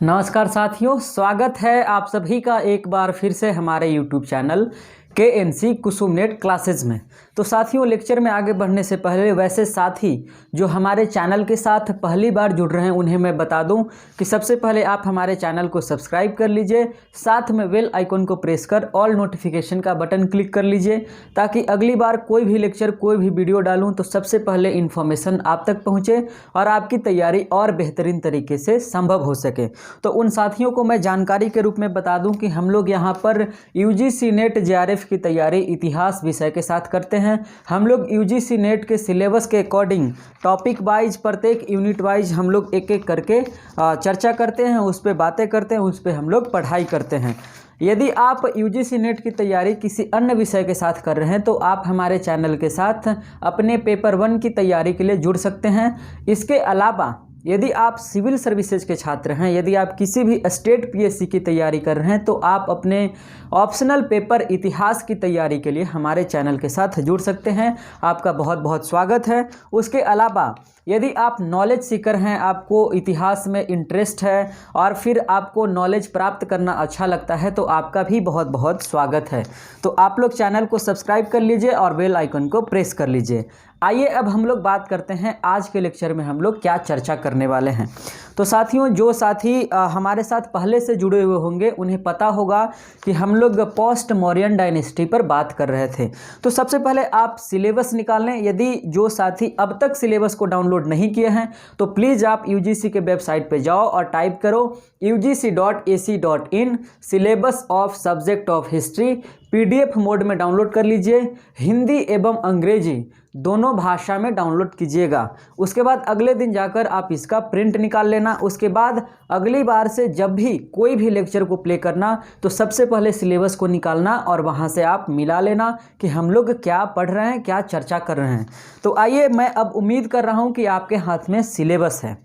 नमस्कार साथियों, स्वागत है आप सभी का एक बार फिर से हमारे YouTube चैनल KNC कुसुमनेट क्लासेज में। तो साथियों, लेक्चर में आगे बढ़ने से पहले वैसे साथी जो हमारे चैनल के साथ पहली बार जुड़ रहे हैं उन्हें मैं बता दूं कि सबसे पहले आप हमारे चैनल को सब्सक्राइब कर लीजिए, साथ में बेल आइकन को प्रेस कर ऑल नोटिफिकेशन का बटन क्लिक कर लीजिए ताकि अगली बार कोई भी लेक्चर कोई भी वीडियो डालूँ तो सबसे पहले इन्फॉर्मेशन आप तक पहुँचे और आपकी तैयारी और बेहतरीन तरीके से संभव हो सके। तो उन साथियों को मैं जानकारी के रूप में बता दूं कि हम लोग यहाँ पर UGC नेट JRF की तैयारी इतिहास विषय के साथ करते हैं। हम लोग UGC नेट के सिलेबस के अकॉर्डिंग टॉपिक वाइज प्रत्येक यूनिट वाइज हम लोग एक एक करके चर्चा करते हैं, उस पर बातें करते हैं, उस पर हम लोग पढ़ाई करते हैं। यदि आप UGC नेट की तैयारी किसी अन्य विषय के साथ कर रहे हैं तो आप हमारे चैनल के साथ अपने पेपर 1 की तैयारी के लिए जुड़ सकते हैं। इसके अलावा यदि आप सिविल सर्विसेज के छात्र हैं, यदि आप किसी भी स्टेट PSC की तैयारी कर रहे हैं तो आप अपने ऑप्शनल पेपर इतिहास की तैयारी के लिए हमारे चैनल के साथ जुड़ सकते हैं। आपका बहुत बहुत स्वागत है। उसके अलावा यदि आप नॉलेज सीकर हैं, आपको इतिहास में इंटरेस्ट है और फिर आपको नॉलेज प्राप्त करना अच्छा लगता है तो आपका भी बहुत बहुत स्वागत है। तो आप लोग चैनल को सब्सक्राइब कर लीजिए और बेल आइकन को प्रेस कर लीजिए। आइए अब हम लोग बात करते हैं आज के लेक्चर में हम लोग क्या चर्चा करने वाले हैं। तो साथियों, जो साथी हमारे साथ पहले से जुड़े हुए होंगे उन्हें पता होगा कि हम लोग पोस्ट मौर्यन डायनेस्टी पर बात कर रहे थे। तो सबसे पहले आप सिलेबस निकाल लें। यदि जो साथी अब तक सिलेबस को डाउनलोड नहीं किए हैं तो प्लीज़ आप UGC के वेबसाइट पे जाओ और टाइप करो ugc.ac.in syllabus of subject of history. PDF mode में डाउनलोड कर लीजिए, हिंदी एवं अंग्रेजी दोनों भाषा में डाउनलोड कीजिएगा। उसके बाद अगले दिन जाकर आप इसका प्रिंट निकाल लेना। उसके बाद अगली बार से जब भी कोई भी लेक्चर को प्ले करना तो सबसे पहले सिलेबस को निकालना और वहां से आप मिला लेना कि हम लोग क्या पढ़ रहे हैं, क्या चर्चा कर रहे हैं। तो आइए, मैं अब उम्मीद कर रहा हूं कि आपके हाथ में सिलेबस है।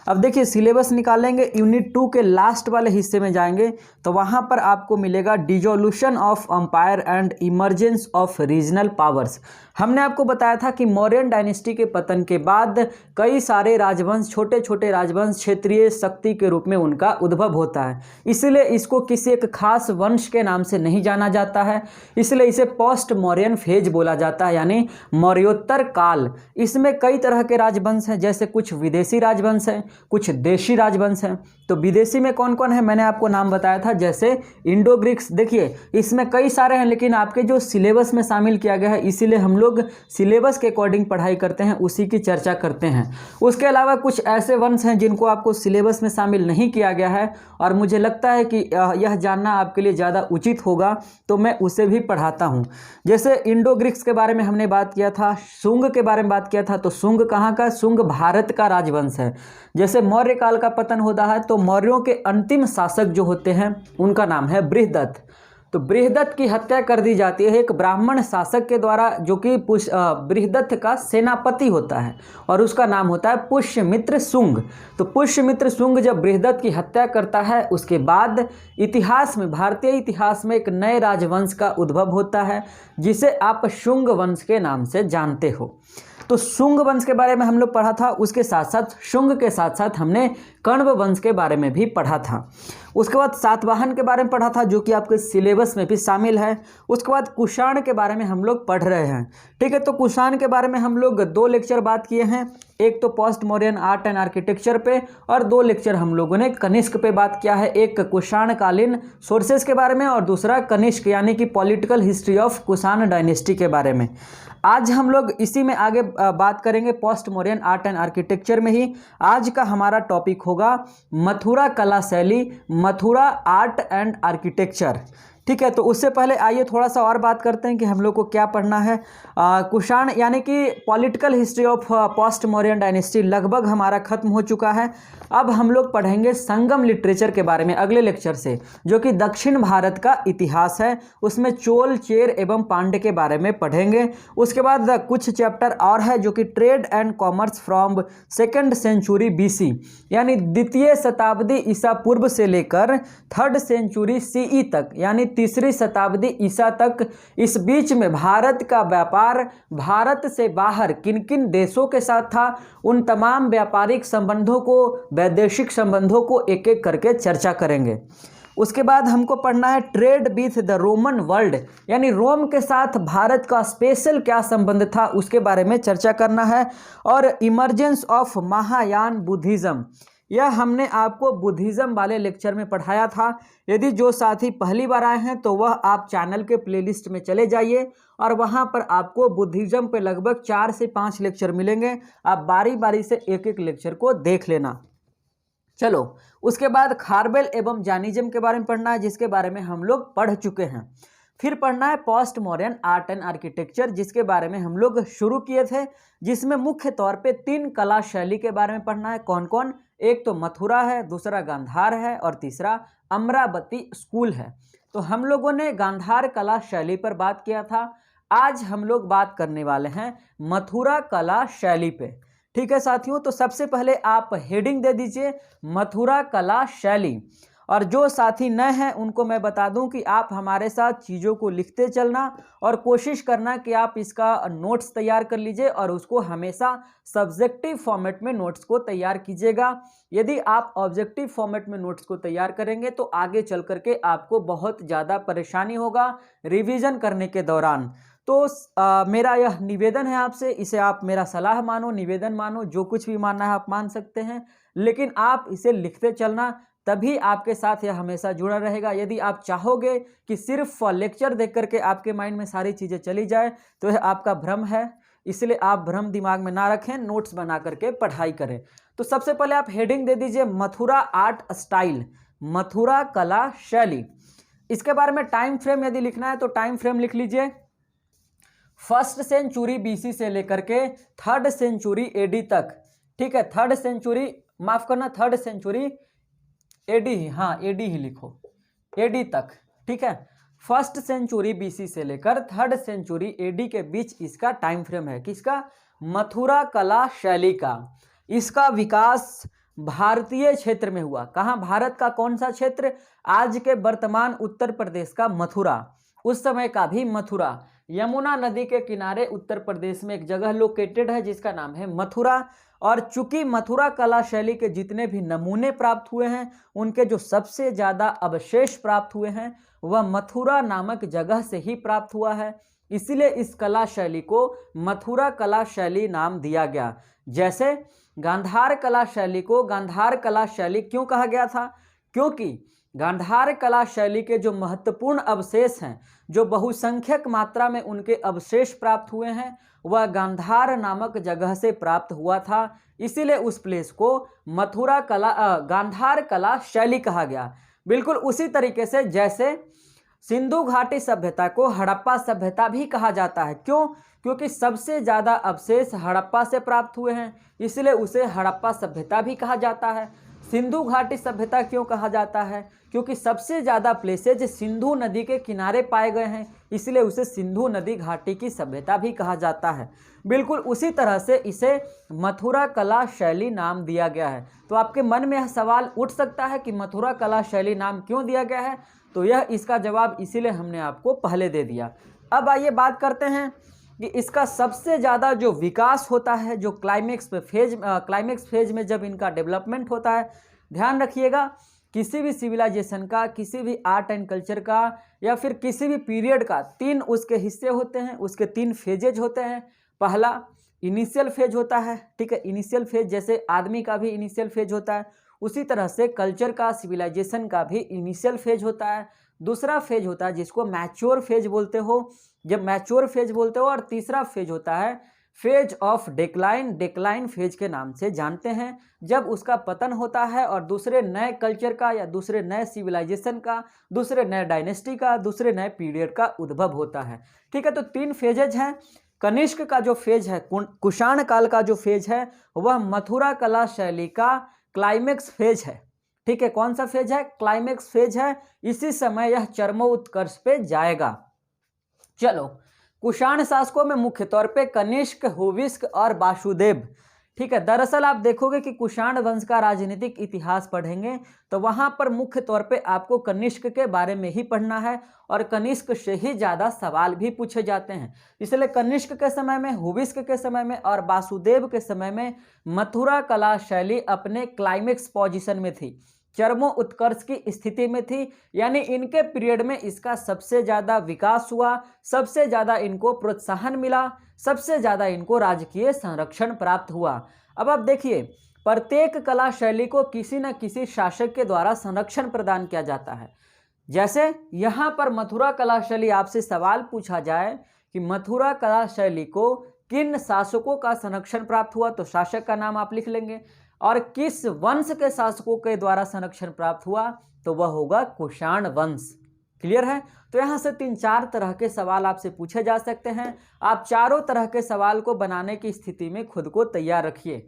अब देखिए, सिलेबस निकालेंगे, यूनिट 2 के लास्ट वाले हिस्से में जाएंगे तो वहाँ पर आपको मिलेगा dissolution of empire and emergence of regional powers. हमने आपको बताया था कि मौर्यन डायनेस्टी के पतन के बाद कई सारे राजवंश, छोटे छोटे राजवंश क्षेत्रीय शक्ति के रूप में उनका उद्भव होता है। इसलिए इसको किसी एक खास वंश के नाम से नहीं जाना जाता है, इसलिए इसे पोस्ट मौर्यन फेज बोला जाता है, यानी मौर्योत्तर काल। इसमें कई तरह के राजवंश हैं, जैसे कुछ विदेशी राजवंश हैं, कुछ देशी राजवंश हैं। तो विदेशी में कौन कौन है मैंने आपको नाम बताया था, जैसे इंडो ग्रीक्स। देखिए, इसमें कई सारे हैं लेकिन आपके जो सिलेबस में शामिल किया गया है इसीलिए हम लोग सिलेबस के अकॉर्डिंग पढ़ाई करते हैं, उसी की चर्चा करते हैं। उसके अलावा कुछ ऐसे वंश हैं जिनको आपको सिलेबस में शामिल नहीं किया गया है और मुझे लगता है कि यह जानना आपके लिए ज़्यादा उचित होगा तो मैं उसे भी पढ़ाता हूँ। जैसे इंडो ग्रीक्स के बारे में हमने बात किया था, शुंग के बारे में बात किया था। तो शुंग कहाँ का? शुंग भारत का राजवंश है। जैसे मौर्य काल का पतन होता है तो मौर्यों के अंतिम शासक जो होते हैं उनका नाम है बृहदत्त। तो बृहदत्त की हत्या कर दी जाती है एक ब्राह्मण शासक के द्वारा, जो कि बृहदत्त का सेनापति होता है और उसका नाम होता है पुष्यमित्र शुंग। तो पुष्यमित्र शुंग जब बृहदत्त की हत्या करता है उसके बाद इतिहास में, भारतीय इतिहास में एक नए राजवंश का उद्भव होता है जिसे आप शुंग वंश के नाम से जानते हो। तो शुंग वंश के बारे में हम लोग पढ़ा था। उसके साथ साथ शुंग के साथ साथ हमने कण्व वंश के बारे में भी पढ़ा था। उसके बाद सातवाहन के बारे में पढ़ा था जो कि आपके सिलेबस में भी शामिल है। उसके बाद कुषाण के बारे में हम लोग पढ़ रहे हैं, ठीक है। तो कुषाण के बारे में हम लोग 2 लेक्चर बात किए हैं, एक तो post Mauryan art and architecture पे और 2 लेक्चर हम लोगों ने कनिष्क पे बात किया है। एक कुषाण कालीन सोर्सेज के बारे में और दूसरा कनिष्क यानी कि political history of Kushan dynasty के बारे में। आज हम लोग इसी में आगे बात करेंगे, post Mauryan art and architecture में ही। आज का हमारा टॉपिक होगा मथुरा कला शैली, मथुरा आर्ट एंड आर्किटेक्चर, ठीक है। तो उससे पहले आइए थोड़ा सा और बात करते हैं कि हम लोग को क्या पढ़ना है। कुषाण यानी कि political history of post Mauryan dynasty लगभग हमारा खत्म हो चुका है। अब हम लोग पढ़ेंगे संगम लिटरेचर के बारे में अगले लेक्चर से, जो कि दक्षिण भारत का इतिहास है। उसमें चोल, चेर एवं पांड्य के बारे में पढ़ेंगे। उसके बाद कुछ चैप्टर और है जो कि trade and commerce from 2nd century BC, यानी 2य शताब्दी ईसा पूर्व से लेकर 3rd सेंचुरी CE तक, यानी 3री शताब्दी ईसा तक इस बीच में भारत का व्यापार भारत से बाहर किन किन देशों के साथ था, उन तमाम व्यापारिक संबंधों को, वैदेशिक संबंधों को एक एक करके चर्चा करेंगे। उसके बाद हमको पढ़ना है trade with the Roman world, यानी रोम के साथ भारत का स्पेशल क्या संबंध था उसके बारे में चर्चा करना है। और इमर्जेंस ऑफ महायान बुद्धिज़्म, यह हमने आपको बुद्धिज़्म वाले लेक्चर में पढ़ाया था। यदि जो साथी पहली बार आए हैं तो वह आप चैनल के प्लेलिस्ट में चले जाइए और वहां पर आपको बुद्धिज़्म पे लगभग 4 से 5 लेक्चर मिलेंगे। आप बारी बारी से एक एक लेक्चर को देख लेना। चलो, उसके बाद खारबेल एवं जानिज्म के बारे में पढ़ना है, जिसके बारे में हम लोग पढ़ चुके हैं। फिर पढ़ना है post modern art and architecture, जिसके बारे में हम लोग शुरू किए थे, जिसमें मुख्य तौर पे 3 कला शैली के बारे में पढ़ना है। कौन कौन? एक तो मथुरा है, दूसरा गांधार है और तीसरा अमरावती स्कूल है। तो हम लोगों ने गांधार कला शैली पर बात किया था। आज हम लोग बात करने वाले हैं मथुरा कला शैली पे। ठीक है साथियों, तो सबसे पहले आप हेडिंग दे दीजिए मथुरा कला शैली। और जो साथी नए हैं उनको मैं बता दूं कि आप हमारे साथ चीज़ों को लिखते चलना और कोशिश करना कि आप इसका नोट्स तैयार कर लीजिए और उसको हमेशा सब्जेक्टिव फॉर्मेट में नोट्स को तैयार कीजिएगा। यदि आप ऑब्जेक्टिव फॉर्मेट में नोट्स को तैयार करेंगे तो आगे चल करके आपको बहुत ज़्यादा परेशानी होगा रिवीजन करने के दौरान। तो मेरा यह निवेदन है आपसे, इसे आप मेरा सलाह मानो, निवेदन मानो, जो कुछ भी मानना है आप मान सकते हैं, लेकिन आप इसे लिखते चलना, तभी आपके साथ यह हमेशा जुड़ा रहेगा। यदि आप चाहोगे कि सिर्फ लेक्चर देख करके आपके माइंड में सारी चीज़ें चली जाए तो यह आपका भ्रम है, इसलिए आप भ्रम दिमाग में ना रखें, नोट्स बना करके पढ़ाई करें। तो सबसे पहले आप हेडिंग दे दीजिए मथुरा आर्ट स्टाइल, मथुरा कला शैली। इसके बारे में टाइम फ्रेम यदि लिखना है तो टाइम फ्रेम लिख लीजिए 1st सेंचुरी BC से लेकर के 3rd सेंचुरी AD तक। ठीक है, 3rd सेंचुरी, माफ करना 3rd सेंचुरी AD ही, हाँ AD ही लिखो, AD तक। ठीक है, 1st सेंचुरी BC से लेकर 3rd सेंचुरी AD के बीच इसका टाइम फ्रेम है। किसका? मथुरा कला शैली का। इसका विकास भारतीय क्षेत्र में हुआ। कहाँ? भारत का कौन सा क्षेत्र? आज के वर्तमान उत्तर प्रदेश का मथुरा, उस समय का भी मथुरा। यमुना नदी के किनारे उत्तर प्रदेश में एक जगह लोकेटेड है जिसका नाम है मथुरा। और चूंकि मथुरा कला शैली के जितने भी नमूने प्राप्त हुए हैं उनके जो सबसे ज़्यादा अवशेष प्राप्त हुए हैं वह मथुरा नामक जगह से ही प्राप्त हुआ है, इसलिए इस कला शैली को मथुरा कला शैली नाम दिया गया। जैसे गांधार कला शैली को गांधार कला शैली क्यों कहा गया था? क्योंकि गांधार कला शैली के जो महत्वपूर्ण अवशेष हैं, जो बहुसंख्यक मात्रा में उनके अवशेष प्राप्त हुए हैं, वह गांधार नामक जगह से प्राप्त हुआ था, इसीलिए उस प्लेस को मथुरा कला गांधार कला शैली कहा गया। बिल्कुल उसी तरीके से जैसे सिंधु घाटी सभ्यता को हड़प्पा सभ्यता भी कहा जाता है। क्यों? क्योंकि सबसे ज़्यादा अवशेष हड़प्पा से प्राप्त हुए हैं, इसलिए उसे हड़प्पा सभ्यता भी कहा जाता है। सिंधु घाटी सभ्यता क्यों कहा जाता है? क्योंकि सबसे ज़्यादा प्लेसेज सिंधु नदी के किनारे पाए गए हैं, इसलिए उसे सिंधु नदी घाटी की सभ्यता भी कहा जाता है। बिल्कुल उसी तरह से इसे मथुरा कला शैली नाम दिया गया है। तो आपके मन में यह सवाल उठ सकता है कि मथुरा कला शैली नाम क्यों दिया गया है, तो यह इसका जवाब इसीलिए हमने आपको पहले दे दिया। अब आइए बात करते हैं कि इसका सबसे ज़्यादा जो विकास होता है, जो क्लाइमेक्स फेज में जब इनका डेवलपमेंट होता है, ध्यान रखिएगा किसी भी सिविलाइजेशन का, किसी भी आर्ट एंड कल्चर का या फिर किसी भी पीरियड का 3 उसके हिस्से होते हैं, उसके 3 फेजेज होते हैं। पहला इनिशियल फेज होता है, ठीक है, इनिशियल फेज जैसे आदमी का भी इनिशियल फेज होता है, उसी तरह से कल्चर का, सिविलाइजेशन का भी इनिशियल फेज होता है। दूसरा फेज होता है जिसको मैच्योर फेज बोलते हो, जब मैच्योर फेज बोलते हो। और तीसरा फेज होता है phase of decline, decline phase के नाम से जानते हैं, जब उसका पतन होता है और दूसरे नए कल्चर का या दूसरे नए सिविलाइजेशन का, दूसरे नए डायनेस्टी का, दूसरे नए पीरियड का उद्भव होता है। ठीक है, तो 3 फेजेज हैं। कनिष्क का जो फेज है, कुषाण काल का जो फेज है, वह मथुरा कला शैली का क्लाइमेक्स फेज है। ठीक है, कौन सा फेज है? क्लाइमेक्स फेज है। इसी समय यह चरमोत्कर्ष पे जाएगा। चलो, कुषाण शासकों में मुख्य तौर पे कनिष्क, हुविस्क और वासुदेव, ठीक है, दरअसल आप देखोगे कि कुषाण वंश का राजनीतिक इतिहास पढ़ेंगे तो वहां पर मुख्य तौर पे आपको कनिष्क के बारे में ही पढ़ना है और कनिष्क से ही ज्यादा सवाल भी पूछे जाते हैं। इसलिए कनिष्क के समय में, हुविस्क के समय में और वासुदेव के समय में मथुरा कला शैली अपने क्लाइमेक्स पोजीशन में थी, चरमो उत्कर्ष की स्थिति में थी। यानी इनके पीरियड में इसका सबसे ज्यादा विकास हुआ, सबसे ज्यादा इनको प्रोत्साहन मिला, सबसे ज्यादा इनको राजकीय संरक्षण प्राप्त हुआ। अब आप देखिए, प्रत्येक कला शैली को किसी न किसी शासक के द्वारा संरक्षण प्रदान किया जाता है। जैसे यहां पर मथुरा कला शैली, आपसे सवाल पूछा जाए कि मथुरा कला शैली को किन शासकों का संरक्षण प्राप्त हुआ, तो शासक का नाम आप लिख लेंगे। और किस वंश के शासकों के द्वारा संरक्षण प्राप्त हुआ, तो वह होगा कुषाण वंश। क्लियर है? तो यहां से 3-4 तरह के सवाल आपसे पूछे जा सकते हैं। आप चारों तरह के सवाल को बनाने की स्थिति में खुद को तैयार रखिए।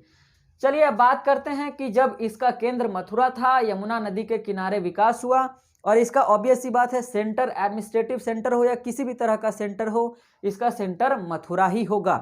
चलिए अब बात करते हैं कि जब इसका केंद्र मथुरा था, यमुना नदी के किनारे विकास हुआ, और इसका ऑब्वियस सी बात है सेंटर, एडमिनिस्ट्रेटिव सेंटर हो या किसी भी तरह का सेंटर हो, इसका सेंटर मथुरा ही होगा।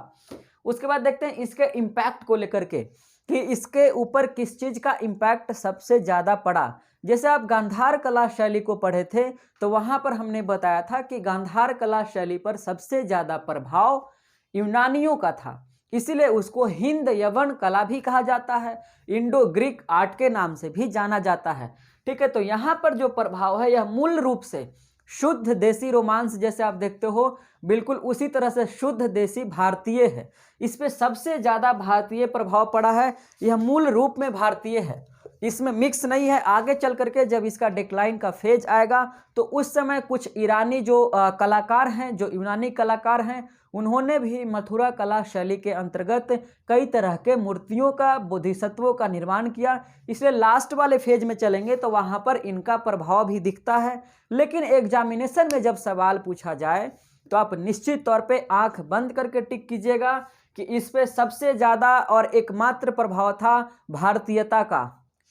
उसके बाद देखते हैं इसके इम्पैक्ट को लेकर के कि इसके ऊपर किस चीज का इम्पैक्ट सबसे ज्यादा पड़ा। जैसे आप गांधार कला शैली को पढ़े थे तो वहां पर हमने बताया था कि गांधार कला शैली पर सबसे ज्यादा प्रभाव यूनानियों का था, इसीलिए उसको हिंद यवन कला भी कहा जाता है, इंडो ग्रीक आर्ट के नाम से भी जाना जाता है। ठीक है, तो यहाँ पर जो प्रभाव है यह मूल रूप से शुद्ध देसी रोमांस, जैसे आप देखते हो बिल्कुल उसी तरह से शुद्ध देसी भारतीय है। इस पे सबसे ज्यादा भारतीय प्रभाव पड़ा है, यह मूल रूप में भारतीय है, इसमें मिक्स नहीं है। आगे चल करके जब इसका डिक्लाइन का फेज आएगा तो उस समय कुछ ईरानी जो कलाकार हैं, जो यूनानी कलाकार हैं, उन्होंने भी मथुरा कला शैली के अंतर्गत कई तरह के मूर्तियों का, बोधिसत्वों का निर्माण किया। इसलिए लास्ट वाले फेज में चलेंगे तो वहां पर इनका प्रभाव भी दिखता है। लेकिन एग्जामिनेशन में जब सवाल पूछा जाए तो आप निश्चित तौर पे आंख बंद करके टिक कीजिएगा कि इस पे सबसे ज्यादा और एकमात्र प्रभाव था भारतीयता का।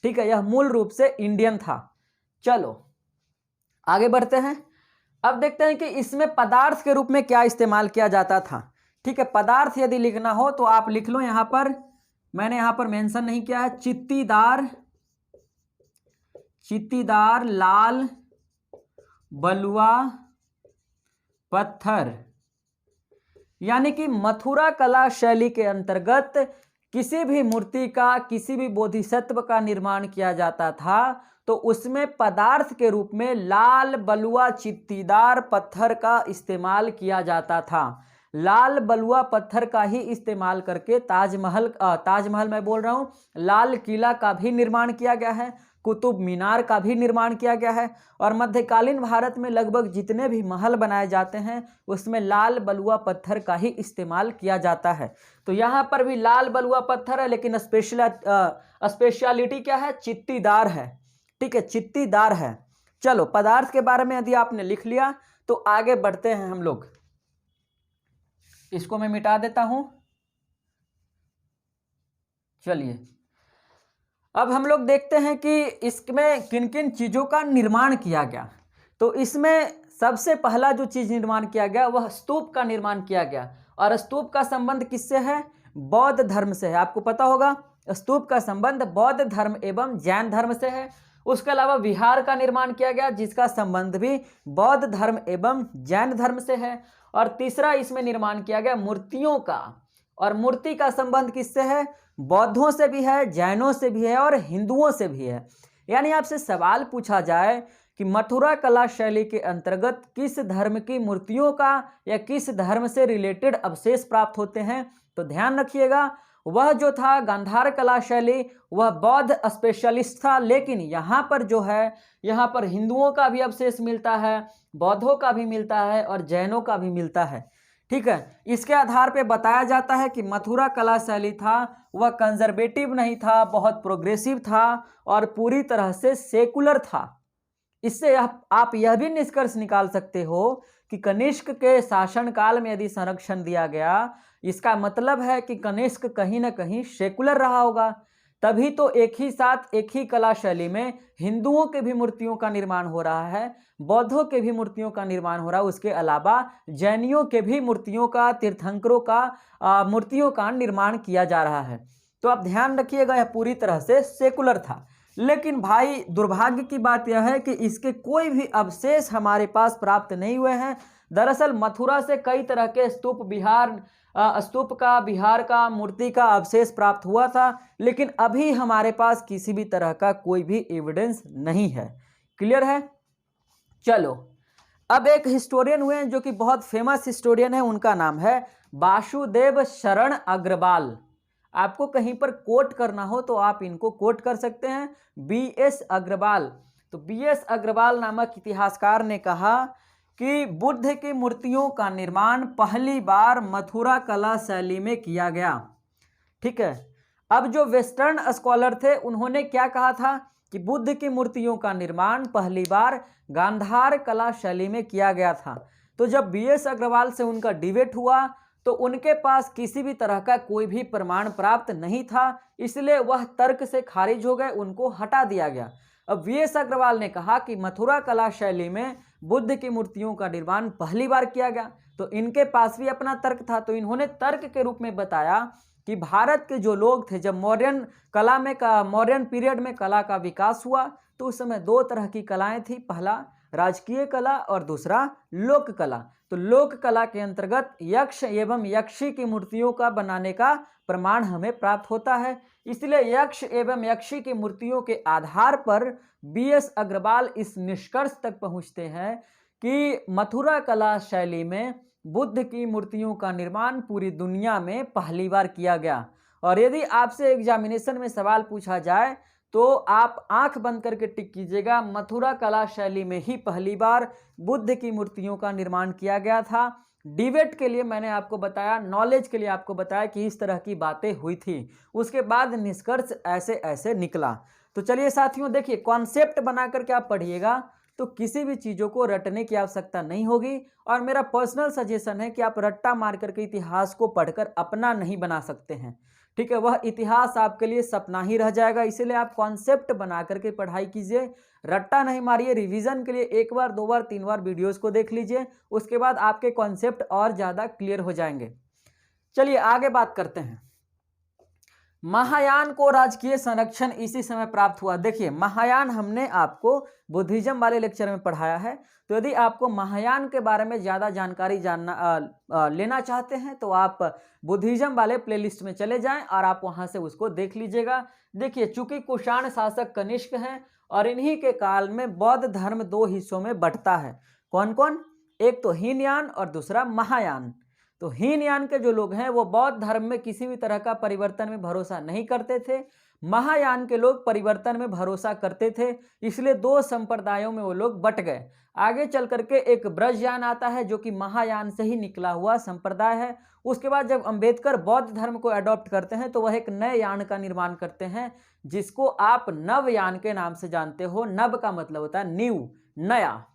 ठीक है, यह मूल रूप से इंडियन था। चलो आगे बढ़ते हैं। अब देखते हैं कि इसमें पदार्थ के रूप में क्या इस्तेमाल किया जाता था। ठीक है, पदार्थ यदि लिखना हो तो आप लिख लो, यहां पर मैंने यहां पर मेंशन नहीं किया है, चित्तीदार लाल बलुआ पत्थर। यानी कि मथुरा कला शैली के अंतर्गत किसी भी मूर्ति का, किसी भी बोधिसत्व का निर्माण किया जाता था तो उसमें पदार्थ के रूप में लाल बलुआ चित्तीदार पत्थर का इस्तेमाल किया जाता था। लाल बलुआ पत्थर का ही इस्तेमाल करके ताजमहल मैं बोल रहा हूँ, लाल किला का भी निर्माण किया गया है, कुतुब मीनार का भी निर्माण किया गया है, और मध्यकालीन भारत में लगभग जितने भी महल बनाए जाते हैं उसमें लाल बलुआ पत्थर का ही इस्तेमाल किया जाता है। तो यहाँ पर भी लाल बलुआ पत्थर है, लेकिन स्पेशलिटी क्या है? चित्तीदार है। ठीक है, चित्तीदार है। चलो पदार्थ के बारे में यदि आपने लिख लिया तो आगे बढ़ते हैं हम लोग। इसको मैं मिटा देता हूं। चलिए अब हम लोग देखते हैं कि इसमें किन किन चीज़ों का निर्माण किया गया। तो इसमें सबसे पहला जो चीज़ निर्माण किया गया वह स्तूप का निर्माण किया गया, और स्तूप का संबंध किससे है? बौद्ध धर्म से है। आपको पता होगा स्तूप का संबंध बौद्ध धर्म एवं जैन धर्म से है। उसके अलावा विहार का निर्माण किया गया जिसका संबंध भी बौद्ध धर्म एवं जैन धर्म से है। और तीसरा इसमें निर्माण किया गया मूर्तियों का, और मूर्ति का संबंध किससे है? बौद्धों से भी है, जैनों से भी है और हिंदुओं से भी है। यानी आपसे सवाल पूछा जाए कि मथुरा कला शैली के अंतर्गत किस धर्म की मूर्तियों का या किस धर्म से रिलेटेड अवशेष प्राप्त होते हैं, तो ध्यान रखिएगा वह जो था गांधार कला शैली वह बौद्ध स्पेशलिस्ट था। लेकिन यहाँ पर जो है, यहाँ पर हिंदुओं का भी अवशेष मिलता है, बौद्धों का भी मिलता है और जैनों का भी मिलता है। ठीक है, इसके आधार पे बताया जाता है कि मथुरा कला शैली था वह कंजर्वेटिव नहीं था, बहुत प्रोग्रेसिव था और पूरी तरह से सेकुलर था। इससे आप यह भी निष्कर्ष निकाल सकते हो कि कनिष्क के शासनकाल में यदि संरक्षण दिया गया, इसका मतलब है कि कनिष्क कहीं ना कहीं सेकुलर रहा होगा। तभी तो एक ही साथ एक ही कला शैली में हिंदुओं के भी मूर्तियों का निर्माण हो रहा है, बौद्धों के भी मूर्तियों का निर्माण हो रहा है, उसके अलावा जैनियों के भी मूर्तियों का, तीर्थंकरों का मूर्तियों का निर्माण किया जा रहा है। तो आप ध्यान रखिएगा यह पूरी तरह से सेकुलर था। लेकिन भाई दुर्भाग्य की बात यह है कि इसके कोई भी अवशेष हमारे पास प्राप्त नहीं हुए हैं। दरअसल मथुरा से कई तरह के स्तूप का, बिहार का, मूर्ति का अवशेष प्राप्त हुआ था, लेकिन अभी हमारे पास किसी भी तरह का कोई भी एविडेंस नहीं है। क्लियर है? चलो अब एक हिस्टोरियन हुए हैं जो कि बहुत फेमस हिस्टोरियन है, उनका नाम है वासुदेव शरण अग्रवाल। आपको कहीं पर कोट करना हो तो आप इनको कोट कर सकते हैं, BS अग्रवाल। तो BS अग्रवाल नामक इतिहासकार ने कहा कि बुद्ध की मूर्तियों का निर्माण पहली बार मथुरा कला शैली में किया गया। ठीक है, अब जो वेस्टर्न स्कॉलर थे उन्होंने क्या कहा था कि बुद्ध की मूर्तियों का निर्माण पहली बार गांधार कला शैली में किया गया था। तो जब BS अग्रवाल से उनका डिबेट हुआ तो उनके पास किसी भी तरह का कोई भी प्रमाण प्राप्त नहीं था, इसलिए वह तर्क से खारिज हो गए, उनको हटा दिया गया। अब VS अग्रवाल ने कहा कि मथुरा कला शैली में बुद्ध की मूर्तियों का निर्माण पहली बार किया गया, तो इनके पास भी अपना तर्क था। तो इन्होंने तर्क के रूप में बताया कि भारत के जो लोग थे, जब मौर्यन पीरियड में कला का विकास हुआ तो उस समय दो तरह की कलाएं थी, पहला राजकीय कला और दूसरा लोक कला। तो लोक कला के अंतर्गत यक्ष एवं यक्षी की मूर्तियों का बनाने का प्रमाण हमें प्राप्त होता है। इसलिए यक्ष एवं यक्षी की मूर्तियों के आधार पर BS अग्रवाल इस निष्कर्ष तक पहुंचते हैं कि मथुरा कला शैली में बुद्ध की मूर्तियों का निर्माण पूरी दुनिया में पहली बार किया गया। और यदि आपसे एग्जामिनेशन में सवाल पूछा जाए तो आप आंख बंद करके टिक कीजिएगा, मथुरा कला शैली में ही पहली बार बुद्ध की मूर्तियों का निर्माण किया गया था। डिबेट के लिए मैंने आपको बताया, नॉलेज के लिए आपको बताया कि इस तरह की बातें हुई थी, उसके बाद निष्कर्ष ऐसे ऐसे निकला। तो चलिए साथियों, देखिए कॉन्सेप्ट बना करके आप पढ़िएगा तो किसी भी चीज़ों को रटने की आवश्यकता नहीं होगी। और मेरा पर्सनल सजेशन है कि आप रट्टा मार करके इतिहास को पढ़कर अपना नहीं बना सकते हैं। ठीक है, वह इतिहास आपके लिए सपना ही रह जाएगा। इसीलिए आप कॉन्सेप्ट बना करके पढ़ाई कीजिए, रट्टा नहीं मारिए। रिवीजन के लिए 1 बार 2 बार 3 बार वीडियोस को देख लीजिए, उसके बाद आपके कॉन्सेप्ट और ज़्यादा क्लियर हो जाएंगे। चलिए आगे बात करते हैं। महायान को राजकीय संरक्षण इसी समय प्राप्त हुआ। देखिए महायान हमने आपको बुद्धिज्म वाले लेक्चर में पढ़ाया है, तो यदि आपको महायान के बारे में ज़्यादा जानकारी लेना चाहते हैं तो आप बुद्धिज्म वाले प्लेलिस्ट में चले जाएं और आप वहां से उसको देख लीजिएगा। देखिए चूंकि कुषाण शासक कनिष्क हैं और इन्हीं के काल में बौद्ध धर्म 2 हिस्सों में बंटता है। कौन कौन? एक तो हीनयान और दूसरा महायान। तो हीनयान के जो लोग हैं वो बौद्ध धर्म में किसी भी तरह का परिवर्तन में भरोसा नहीं करते थे। महायान के लोग परिवर्तन में भरोसा करते थे, इसलिए 2 संप्रदायों में वो लोग बट गए। आगे चल करके एक ब्रजयान आता है जो कि महायान से ही निकला हुआ संप्रदाय है। उसके बाद जब अंबेडकर बौद्ध धर्म को अडॉप्ट करते हैं तो वह एक नए यान का निर्माण करते हैं जिसको आप नवयान के नाम से जानते हो। नव का मतलब होता है न्यू, नया।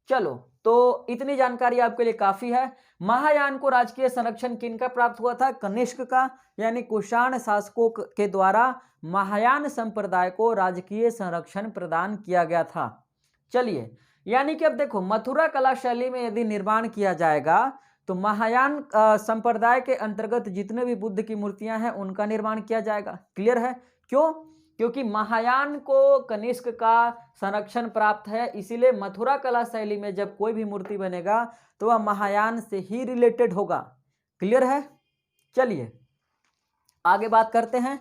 चलो तो इतनी जानकारी आपके लिए काफी है। महायान को राजकीय संरक्षण किनका प्राप्त हुआ था? कनिष्क का, यानी कुषाण शासकों के द्वारा महायान संप्रदाय को राजकीय संरक्षण प्रदान किया गया था। चलिए, यानी कि अब देखो मथुरा कला शैली में यदि निर्माण किया जाएगा तो महायान संप्रदाय के अंतर्गत जितने भी बुद्ध की मूर्तियां हैं उनका निर्माण किया जाएगा। क्लियर है? क्यों? क्योंकि महायान को कनिष्क का संरक्षण प्राप्त है, इसीलिए मथुरा कला शैली में जब कोई भी मूर्ति बनेगा तो वह महायान से ही रिलेटेड होगा। क्लियर है? चलिए आगे बात करते हैं।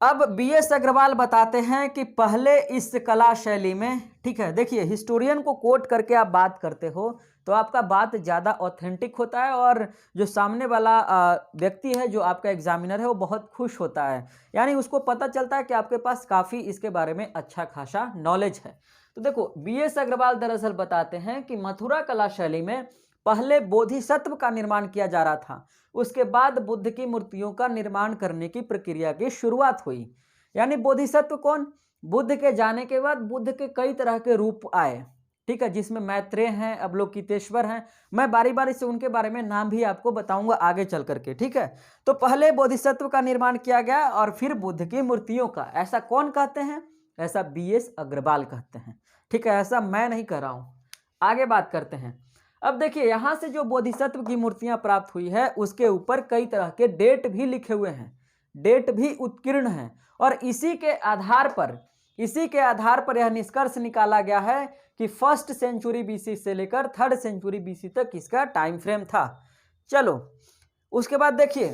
अब BS अग्रवाल बताते हैं कि पहले इस कला शैली में, ठीक है, देखिए हिस्टोरियन को कोट करके आप बात करते हो तो आपका बात ज़्यादा ऑथेंटिक होता है और जो सामने वाला व्यक्ति है, जो आपका एग्जामिनर है, वो बहुत खुश होता है। यानी उसको पता चलता है कि आपके पास काफ़ी इसके बारे में अच्छा खासा नॉलेज है। तो देखो BS अग्रवाल दरअसल बताते हैं कि मथुरा कला शैली में पहले बोधिसत्व का निर्माण किया जा रहा था, उसके बाद बुद्ध की मूर्तियों का निर्माण करने की प्रक्रिया की शुरुआत हुई। यानी बोधिसत्व कौन? बुद्ध के जाने के बाद बुद्ध के कई तरह के रूप आए, ठीक है, जिसमें मैत्रेय हैं, अवलोकितेश्वर हैं। मैं बारी बारी से उनके बारे में नाम भी आपको बताऊंगा आगे चल करके, ठीक है। तो पहले बोधिसत्व का निर्माण किया गया और फिर बुद्ध की मूर्तियों का। ऐसा कौन कहते हैं? ऐसा BS अग्रवाल कहते हैं, ठीक है, ऐसा मैं नहीं कह रहा हूं। आगे बात करते हैं। अब देखिए यहां से जो बोधिसत्व की मूर्तियां प्राप्त हुई है उसके ऊपर कई तरह के डेट भी लिखे हुए हैं। डेट भी उत्कीर्ण है। और इसी के आधार पर यह निष्कर्ष निकाला गया है कि 1st सेंचुरी बीसी से लेकर 3rd सेंचुरी बीसी तक इसका टाइम फ्रेम था। चलो उसके बाद देखिए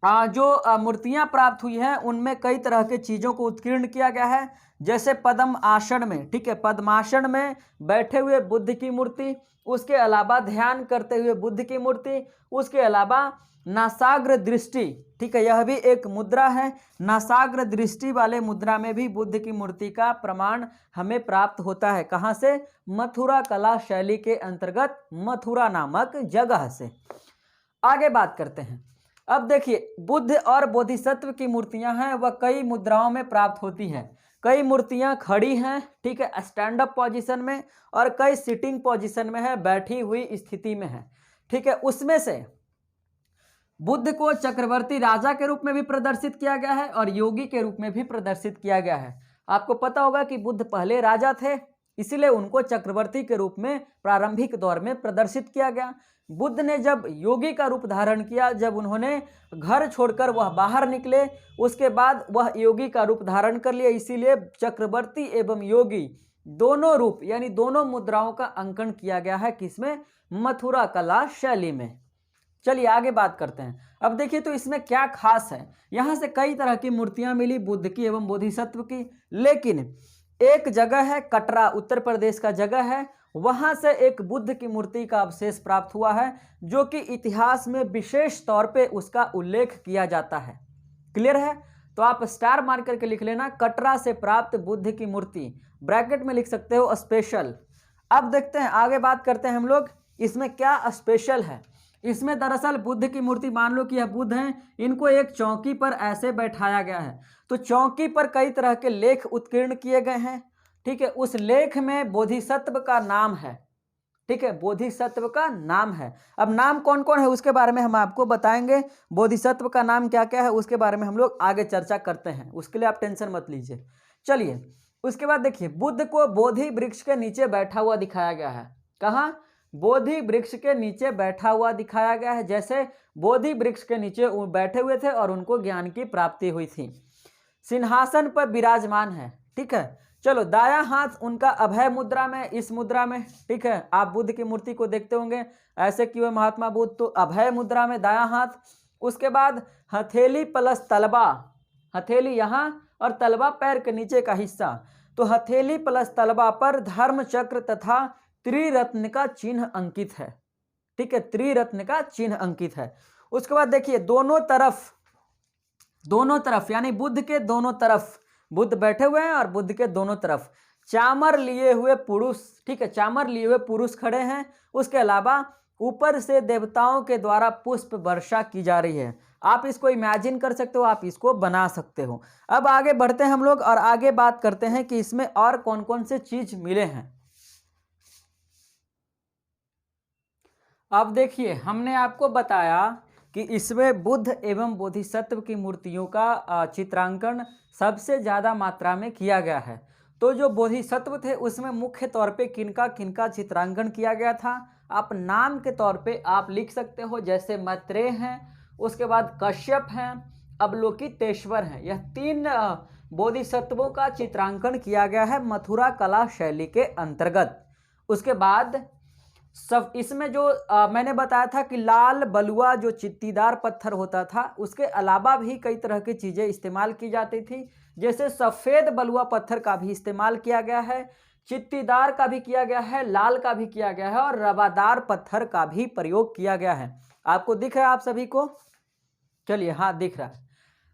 जो मूर्तियां प्राप्त हुई हैं उनमें कई तरह के चीज़ों को उत्कीर्ण किया गया है, जैसे पद्म आसन में, ठीक है, पद्मासन में बैठे हुए बुद्ध की मूर्ति, उसके अलावा ध्यान करते हुए बुद्ध की मूर्ति, उसके अलावा नासाग्र दृष्टि, ठीक है, यह भी एक मुद्रा है। नासाग्र दृष्टि वाले मुद्रा में भी बुद्ध की मूर्ति का प्रमाण हमें प्राप्त होता है। कहाँ से? मथुरा कला शैली के अंतर्गत मथुरा नामक जगह से। आगे बात करते हैं। अब देखिए बुद्ध और बोधिसत्व की मूर्तियां हैं वह कई मुद्राओं में प्राप्त होती हैं। कई मूर्तियां खड़ी हैं, ठीक है, स्टैंड अप पोजीशन में, और कई सिटिंग पोजीशन में है, बैठी हुई स्थिति में है, ठीक है। उसमें से बुद्ध को चक्रवर्ती राजा के रूप में भी प्रदर्शित किया गया है और योगी के रूप में भी प्रदर्शित किया गया है। आपको पता होगा कि बुद्ध पहले राजा थे, इसीलिए उनको चक्रवर्ती के रूप में प्रारंभिक दौर में प्रदर्शित किया गया। बुद्ध ने जब योगी का रूप धारण किया, जब उन्होंने घर छोड़कर वह बाहर निकले, उसके बाद वह योगी का रूप धारण कर लिया, इसीलिए चक्रवर्ती एवं योगी दोनों रूप यानी दोनों मुद्राओं का अंकन किया गया है। किसमें? मथुरा कला शैली में। चलिए आगे बात करते हैं। अब देखिए तो इसमें क्या खास है। यहाँ से कई तरह की मूर्तियां मिली बुद्ध की एवं बोधिसत्व की, लेकिन एक जगह है कटरा, उत्तर प्रदेश का जगह है, वहां से एक बुद्ध की मूर्ति का अवशेष प्राप्त हुआ है जो कि इतिहास में विशेष तौर पे उसका उल्लेख किया जाता है। क्लियर है? तो आप स्टार मार करके लिख लेना, कटरा से प्राप्त बुद्ध की मूर्ति, ब्रैकेट में लिख सकते हो स्पेशल। अब देखते हैं, आगे बात करते हैं हम लोग, इसमें क्या स्पेशल है। इसमें दरअसल बुद्ध की मूर्ति, मान लो कि यह बुद्ध हैं, इनको एक चौकी पर ऐसे बैठाया गया है, तो चौकी पर कई तरह के लेख उत्कीर्ण किए गए हैं, ठीक है। उस लेख में बोधिसत्व का नाम है, ठीक है, बोधिसत्व का नाम है। अब नाम कौन कौन है उसके बारे में हम आपको बताएंगे, बोधिसत्व का नाम क्या क्या है उसके बारे में हम लोग आगे चर्चा करते हैं, उसके लिए आप टेंशन मत लीजिए। चलिए उसके बाद देखिए, बुद्ध को बोधि वृक्ष के नीचे बैठा हुआ दिखाया गया है। कहाँ? बोधि वृक्ष के नीचे बैठा हुआ दिखाया गया है, जैसे बोधि वृक्ष के नीचे बैठे हुए थे और उनको ज्ञान की प्राप्ति हुई थी। सिंहासन पर विराजमान है, ठीक है। चलो दायां हाथ उनका अभय मुद्रा में, इस मुद्रा में, ठीक है। आप बुद्ध की मूर्ति को देखते होंगे ऐसे कि वह महात्मा बुद्ध, तो अभय मुद्रा में दायां हाथ। उसके बाद हथेली प्लस तलबा, हथेली यहाँ और तलबा पैर के नीचे का हिस्सा, तो हथेली प्लस तलबा पर धर्म चक्र तथा त्रिरत्न का चिन्ह अंकित है, ठीक है, त्रिरत्न का चिन्ह अंकित है। उसके बाद देखिए दोनों तरफ यानी बुद्ध के दोनों तरफ, बुद्ध बैठे हुए हैं और बुद्ध के दोनों तरफ चामर लिए हुए पुरुष, ठीक है, चामर लिए हुए पुरुष खड़े हैं। उसके अलावा ऊपर से देवताओं के द्वारा पुष्प वर्षा की जा रही है। आप इसको इमेजिन कर सकते हो, आप इसको बना सकते हो। अब आगे बढ़ते हैं हम लोग और आगे बात करते हैं कि इसमें और कौन कौन से चीज मिले हैं। अब देखिए हमने आपको बताया कि इसमें बुद्ध एवं बोधिसत्व की मूर्तियों का चित्रांकन सबसे ज़्यादा मात्रा में किया गया है। तो जो बोधिसत्व थे उसमें मुख्य तौर पे किनका किनका चित्रांकन किया गया था, आप नाम के तौर पे आप लिख सकते हो, जैसे मैत्रेय हैं, उसके बाद कश्यप हैं, अवलोकितेश्वर हैं। यह 3 बोधिसत्वों का चित्रांकन किया गया है मथुरा कला शैली के अंतर्गत। उसके बाद सब इसमें जो मैंने बताया था कि लाल बलुआ जो चित्तीदार पत्थर होता था, उसके अलावा भी कई तरह की चीज़ें इस्तेमाल की जाती थी, जैसे सफ़ेद बलुआ पत्थर का भी इस्तेमाल किया गया है, चित्तीदार का भी किया गया है, लाल का भी किया गया है और रवादार पत्थर का भी प्रयोग किया गया है। आपको दिख रहा है आप सभी को? चलिए हाँ दिख रहा है।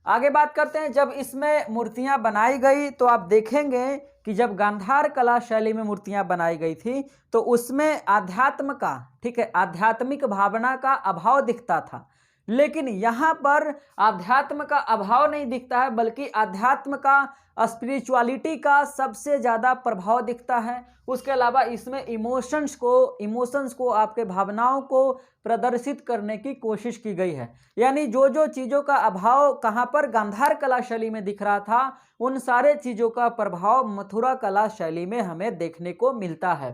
आगे बात करते हैं, जब इसमें मूर्तियां बनाई गई तो आप देखेंगे कि जब गांधार कला शैली में मूर्तियां बनाई गई थी तो उसमें आध्यात्म का, ठीक है, आध्यात्मिक भावना का अभाव दिखता था, लेकिन यहाँ पर आध्यात्म का अभाव नहीं दिखता है, बल्कि आध्यात्म का, स्पिरिचुअलिटी का सबसे ज़्यादा प्रभाव दिखता है। उसके अलावा इसमें इमोशंस को आपके भावनाओं को प्रदर्शित करने की कोशिश की गई है। यानी जो जो चीज़ों का अभाव कहाँ पर गांधार कला शैली में दिख रहा था, उन सारे चीज़ों का प्रभाव मथुरा कला शैली में हमें देखने को मिलता है।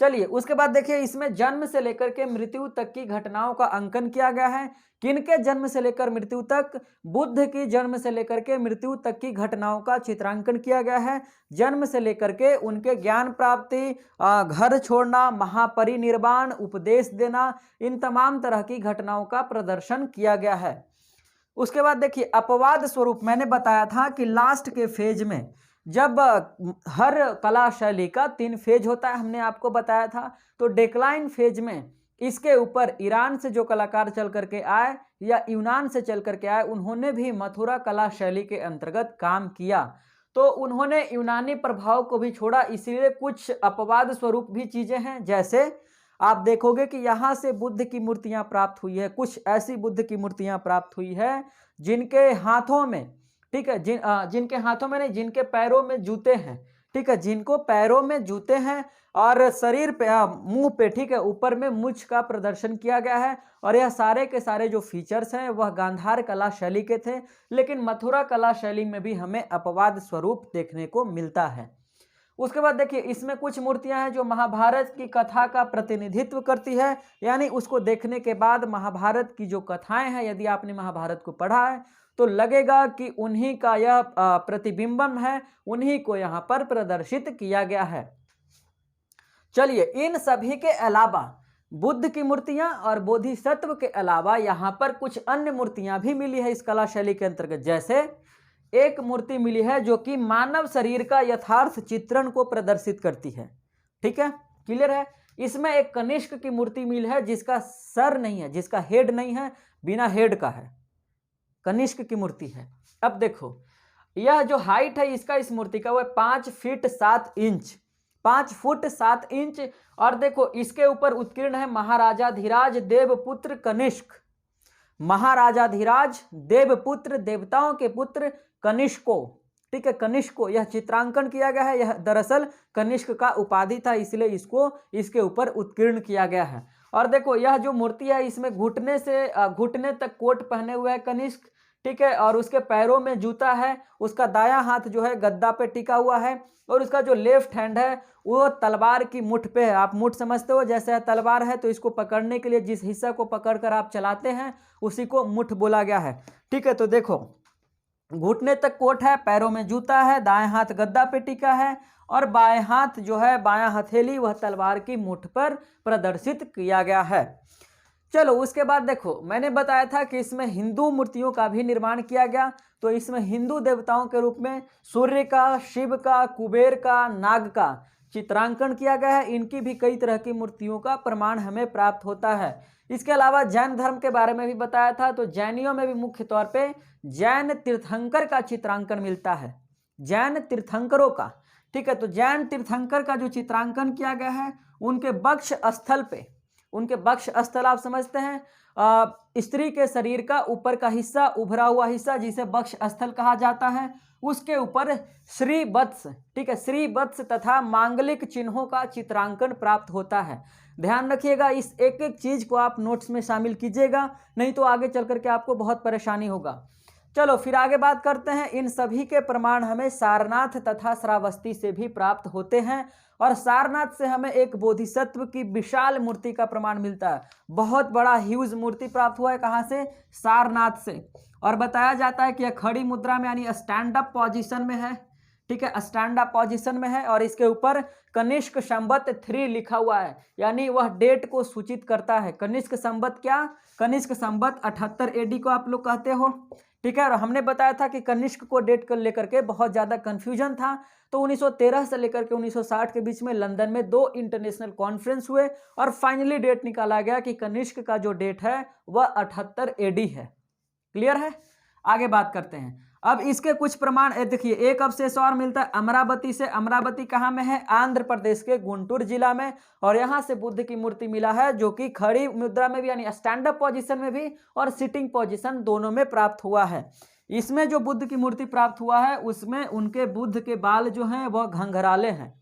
चलिए उसके बाद देखिए इसमें जन्म से लेकर के मृत्यु तक की घटनाओं का अंकन किया गया है। किनके जन्म से लेकर मृत्यु तक? बुद्ध की जन्म से लेकर के मृत्यु तक की घटनाओं का चित्रांकन किया गया है। जन्म से लेकर के उनके ज्ञान प्राप्ति, घर छोड़ना, महापरिनिर्वाण, उपदेश देना, इन तमाम तरह की घटनाओं का प्रदर्शन किया गया है। उसके बाद देखिए अपवाद स्वरूप मैंने बताया था कि लास्ट के फेज में जब हर कला शैली का 3 फेज होता है, हमने आपको बताया था। तो डेक्लाइन फेज में इसके ऊपर ईरान से जो कलाकार चल करके आए या यूनान से चल करके आए, उन्होंने भी मथुरा कला शैली के अंतर्गत काम किया। तो उन्होंने यूनानी प्रभाव को भी छोड़ा, इसीलिए कुछ अपवाद स्वरूप भी चीजें हैं। जैसे आप देखोगे कि यहाँ से बुद्ध की मूर्तियां प्राप्त हुई है, कुछ ऐसी बुद्ध की मूर्तियां प्राप्त हुई है जिनके हाथों में, ठीक है, जिनके हाथों में नहीं, जिनके पैरों में जूते हैं, ठीक है, जिनको पैरों में जूते हैं और शरीर पे, मुंह पे, ठीक है, ऊपर में मूंछ का प्रदर्शन किया गया है। और यह सारे के सारे जो फीचर्स हैं वह गांधार कला शैली के थे, लेकिन मथुरा कला शैली में भी हमें अपवाद स्वरूप देखने को मिलता है। उसके बाद देखिए इसमें कुछ मूर्तियां हैं जो महाभारत की कथा का प्रतिनिधित्व करती है, यानी उसको देखने के बाद महाभारत की जो कथाएं हैं, यदि आपने महाभारत को पढ़ा है तो लगेगा कि उन्हीं का यह प्रतिबिंबम है, उन्हीं को यहाँ पर प्रदर्शित किया गया है। चलिए इन सभी के अलावा बुद्ध की मूर्तियां और बोधिसत्व के अलावा यहाँ पर कुछ अन्य मूर्तियां भी मिली है इस कला शैली के अंतर्गत। जैसे एक मूर्ति मिली है जो कि मानव शरीर का यथार्थ चित्रण को प्रदर्शित करती है, ठीक है, क्लियर है। इसमें एक कनिष्क की मूर्ति मिली है जिसका सर नहीं है, जिसका हेड नहीं है, बिना हेड का है, कनिष्क की मूर्ति है। अब देखो यह जो हाइट है इसका, इस मूर्ति का, वह 5 फीट 7 इंच, 5 फुट 7 इंच। और देखो इसके ऊपर उत्कीर्ण है महाराजाधिराज देवपुत्र कनिष्क, महाराजाधिराज देवपुत्र, देवताओं के पुत्र कनिष्को, ठीक है, कनिष्को, यह चित्रांकन किया गया है। यह दरअसल कनिष्क का उपाधि था, इसलिए इसको इसके ऊपर उत्कीर्ण किया गया है। और देखो यह जो मूर्ति है इसमें घुटने से घुटने तक कोट पहने हुए है कनिष्क, ठीक है, और उसके पैरों में जूता है, उसका दायां हाथ जो है गद्दा पे टिका हुआ है, और उसका जो लेफ्ट हैंड है वो तलवार की मुठ पे है। आप मुठ समझते हो, जैसे तलवार है तो इसको पकड़ने के लिए जिस हिस्सा को पकड़कर आप चलाते हैं उसी को मुठ बोला गया है, ठीक है। तो देखो घुटने तक कोट है, पैरों में जूता है, दाएं हाथ गद्दा पे टिका है, और बाएं हाथ जो है, बायां हथेली वह तलवार की मुठ पर प्रदर्शित किया गया है। चलो उसके बाद देखो मैंने बताया था कि इसमें हिंदू मूर्तियों का भी निर्माण किया गया। तो इसमें हिंदू देवताओं के रूप में सूर्य का, शिव का, कुबेर का, नाग का चित्रांकन किया गया है। इनकी भी कई तरह की मूर्तियों का प्रमाण हमें प्राप्त होता है। इसके अलावा जैन धर्म के बारे में भी बताया था। तो जैनियों में भी मुख्य तौर पे जैन तीर्थंकर का चित्रांकन मिलता है, जैन तीर्थंकरों का, ठीक है। तो जैन तीर्थंकर का जो चित्रांकन किया गया है उनके वक्ष स्थल पे, उनके वक्ष स्थल आप समझते हैं, स्त्री के शरीर का ऊपर का हिस्सा, उभरा हुआ हिस्सा जिसे वक्ष स्थल कहा जाता है, उसके ऊपर श्री वत्स, ठीक है, श्री वत्स तथा मांगलिक चिन्हों का चित्रांकन प्राप्त होता है। ध्यान रखिएगा, इस एक एक चीज को आप नोट्स में शामिल कीजिएगा, नहीं तो आगे चल करके आपको बहुत परेशानी होगा। चलो फिर आगे बात करते हैं। इन सभी के प्रमाण हमें सारनाथ तथा श्रावस्ती से भी प्राप्त होते हैं, और सारनाथ से हमें एक बोधिसत्व की विशाल मूर्ति का प्रमाण मिलता है। बहुत बड़ा ह्यूज मूर्ति प्राप्त हुआ है, कहाँ से? सारनाथ से। और बताया जाता है कि यह खड़ी मुद्रा में यानी स्टैंड अप पोजीशन में है, ठीक है, स्टैंड अप पोजीशन में है, और इसके ऊपर कनिष्क संवत 3 लिखा हुआ है, यानी वह डेट को सूचित करता है। कनिष्क संवत क्या? कनिष्क संवत 78 AD को आप लोग कहते हो, ठीक है। और हमने बताया था कि कनिष्क को डेट कर लेकर के बहुत ज़्यादा कन्फ्यूजन था। तो 1913 से लेकर के 1960 के बीच में लंदन में 2 इंटरनेशनल कॉन्फ्रेंस हुए, और फाइनली डेट निकाला गया कि कनिष्क का जो डेट है वह 78 AD है। क्लियर है? आगे बात करते हैं। अब इसके कुछ प्रमाण देखिए, एक अवशेष और मिलता है अमरावती से। अमरावती कहाँ में है? आंध्र प्रदेश के गुंटूर जिला में। और यहाँ से बुद्ध की मूर्ति मिला है जो कि खड़ी मुद्रा में भी यानी स्टैंड अप पोजीशन में भी और सिटिंग पोजीशन दोनों में प्राप्त हुआ है। इसमें जो बुद्ध की मूर्ति प्राप्त हुआ है उसमें उनके बुद्ध के बाल जो हैं वह घंघराले हैं,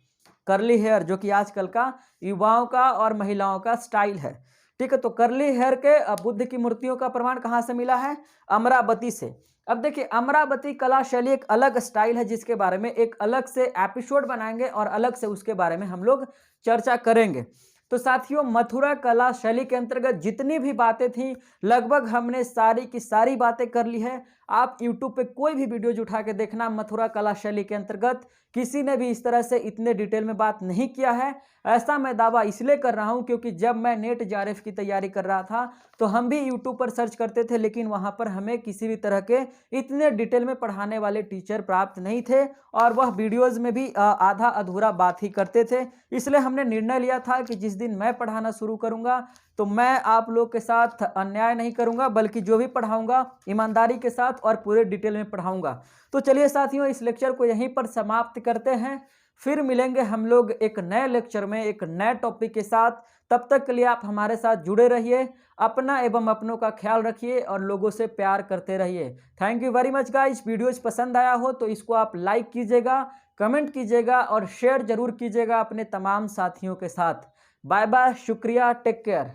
कर्ली हेयर, जो कि आजकल का युवाओं का और महिलाओं का स्टाइल है, ठीक है। तो कर्ली हेयर के बुद्ध की मूर्तियों का प्रमाण कहाँ से मिला है? अमरावती से। अब देखिए, अमरावती कला शैली एक अलग स्टाइल है जिसके बारे में एक अलग से एपिसोड बनाएंगे और अलग से उसके बारे में हम लोग चर्चा करेंगे। तो साथियों, मथुरा कला शैली के अंतर्गत जितनी भी बातें थी लगभग हमने सारी की सारी बातें कर ली है। आप YouTube पे कोई भी वीडियोज उठा के देखना, मथुरा कला शैली के अंतर्गत किसी ने भी इस तरह से इतने डिटेल में बात नहीं किया है। ऐसा मैं दावा इसलिए कर रहा हूं क्योंकि जब मैं नेट जेआरएफ की तैयारी कर रहा था तो हम भी YouTube पर सर्च करते थे, लेकिन वहां पर हमें किसी भी तरह के इतने डिटेल में पढ़ाने वाले टीचर प्राप्त नहीं थे और वह वीडियोज में भी आधा अधूरा बात ही करते थे। इसलिए हमने निर्णय लिया था कि जिस दिन मैं पढ़ाना शुरू करूंगा तो मैं आप लोग के साथ अन्याय नहीं करूंगा, बल्कि जो भी पढ़ाऊंगा ईमानदारी के साथ और पूरे डिटेल में पढ़ाऊंगा। तो चलिए साथियों, इस लेक्चर को यहीं पर समाप्त करते हैं। फिर मिलेंगे हम लोग एक नए लेक्चर में एक नए टॉपिक के साथ। तब तक के लिए आप हमारे साथ जुड़े रहिए, अपना एवं अपनों का ख्याल रखिए और लोगों से प्यार करते रहिए। Thank you very much guys. Videos पसंद आया हो तो इसको आप लाइक कीजिएगा, कमेंट कीजिएगा और शेयर जरूर कीजिएगा अपने तमाम साथियों के साथ। बाय बाय, शुक्रिया, टेक केयर।